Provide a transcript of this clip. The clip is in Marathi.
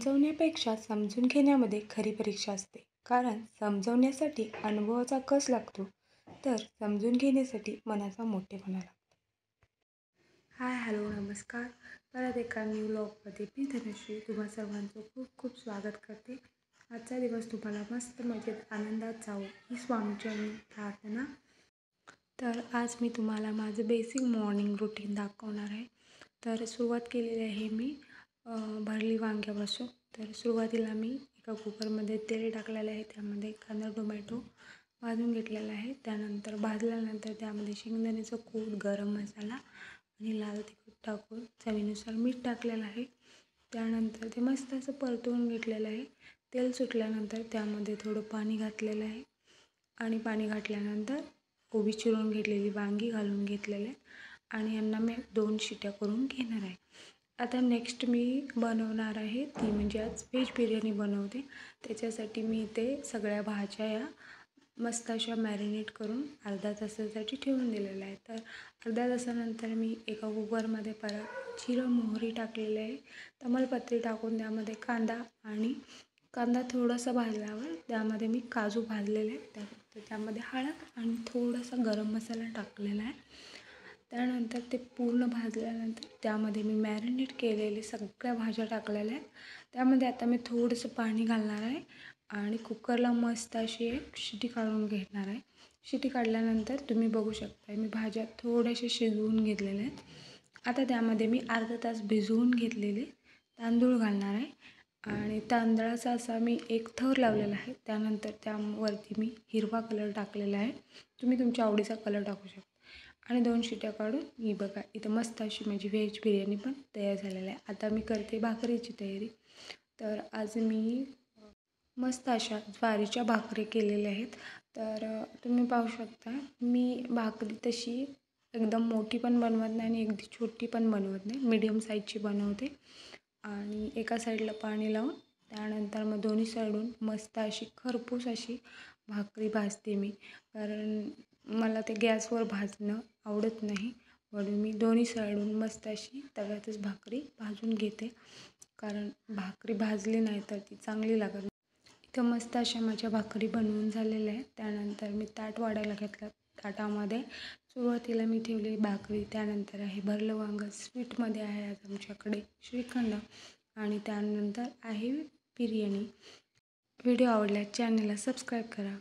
समजवण्यापेक्षा समजून घेण्यामध्ये खरी परीक्षा असते. कारण समजवण्यासाठी अनुभवाचा कस लागतो, तर समजून घेण्यासाठी मनाचा मोठेपणा लागतो. हाय, हॅलो, नमस्कार. परत एका न्यू व्लॉगमध्ये मी धनश्री तुम्हा सर्वांचं खूप खूप स्वागत करते. आजचा दिवस तुम्हाला मस्त मजेत आनंदात जावो ही स्वामीचरणी प्रार्थना. तर आज मी तुम्हाला माझं बेसिक मॉर्निंग रुटीन दाखवणार आहे. तर सुरुवात केलेली आहे मी भरली वांग्यापासून. तर सुरुवातीला मी एका कुकरमध्ये तेल टाकलेलं आहे, त्यामध्ये कांदा टोमॅटो भाजून घेतलेला आहे. त्यानंतर भाजल्यानंतर त्यामध्ये शेंगदाण्याचं कूट, गरम मसाला आणि लाल तिखट टाकून चवीनुसार मीठ टाकलेलं आहे. त्यानंतर ते मस्त असं परतवून घेतलेलं आहे. तेल सुटल्यानंतर त्यामध्ये थोडं पाणी घातलेलं आहे आणि पाणी घातल्यानंतर कोबी चिरून घेतलेली वांगी घालून घेतलेले आहेत आणि यांना मी 2 शिट्या करून घेणार आहे. आता नेक्स्ट मी बनवणार आहे ती म्हणजे आज व्हेज बिर्याणी बनवते. त्याच्यासाठी मी इथे सगळ्या भाज्या या मस्त अशा मॅरिनेट करून अर्धा तासासाठी ठेवून दिलेल्या आहे. तर अर्ध्या तासानंतर मी एका कुकरमध्ये परत जिरं मोहरी टाकलेले आहे. तमालपत्री टाकून त्यामध्ये कांदा थोडासा भाजल्यावर त्यामध्ये मी काजू भाजलेले आहेत. त्यामध्ये हळद आणि थोडासा गरम मसाला टाकलेला आहे. त्यानंतर ते पूर्ण भाजल्यानंतर त्यामध्ये मी मॅरिनेट केलेले सगळ्या भाज्या टाकलेल्या आहेत. त्यामध्ये आता मी थोडंसं पाणी घालणार आहे आणि कुकरला मस्त अशी एक शिटी काढून घेणार आहे. शिटी काढल्यानंतर तुम्ही बघू शकता मी भाज्या थोड्याशा शिजवून घेतलेल्या आहेत. आता त्यामध्ये मी अर्धा तास भिजवून घेतलेले तांदूळ घालणार आहे आणि तांदळाचा असा मी एक थर लावलेला आहे. त्यानंतर त्यावरती मी हिरवा कलर टाकलेला आहे. तुम्ही तुमच्या आवडीचा कलर टाकू शकता आणि 2 शिट्या काढून ही बघा इथं मस्त अशी माझी व्हेज बिर्याणी पण तयार झालेली आहे. आता मी करते भाकरीची तयारी. तर आज मी मस्त अशा ज्वारीच्या भाकरी केलेल्या आहेत. तर तुम्ही पाहू शकता मी भाकरी तशी एकदम मोठी पण बनवत नाही आणि अगदी छोटी पण बनवत नाही, मीडियम साईजची बनवते. आणि एका साईडला पाणी लावून त्यानंतर मग दोन्ही साईडून मस्त अशी खरपूस अशी भाकरी भाजते मी. कारण मला ते गॅसवर भाजणं आवडत नाही, म्हणून मी दोन्ही साईडून मस्त अशी तव्यातच भाकरी भाजून घेते. कारण भाकरी भाजली नाही तर ती चांगली लागत नाही. इथं मस्त अशा माझ्या भाकरी बनवून झालेल्या आहेत. त्यानंतर मी ताट वाढायला घेतलं. ताटामध्ये सुरुवातीला मी ठेवली भाकरी, त्यानंतर आहे भरलं वांगं, स्वीटमध्ये आहे आज आमच्याकडे श्रीखंड आणि त्यानंतर आहे बिर्याणी. व्हिडिओ आवडल्यास चॅनलला सबस्क्राईब करा.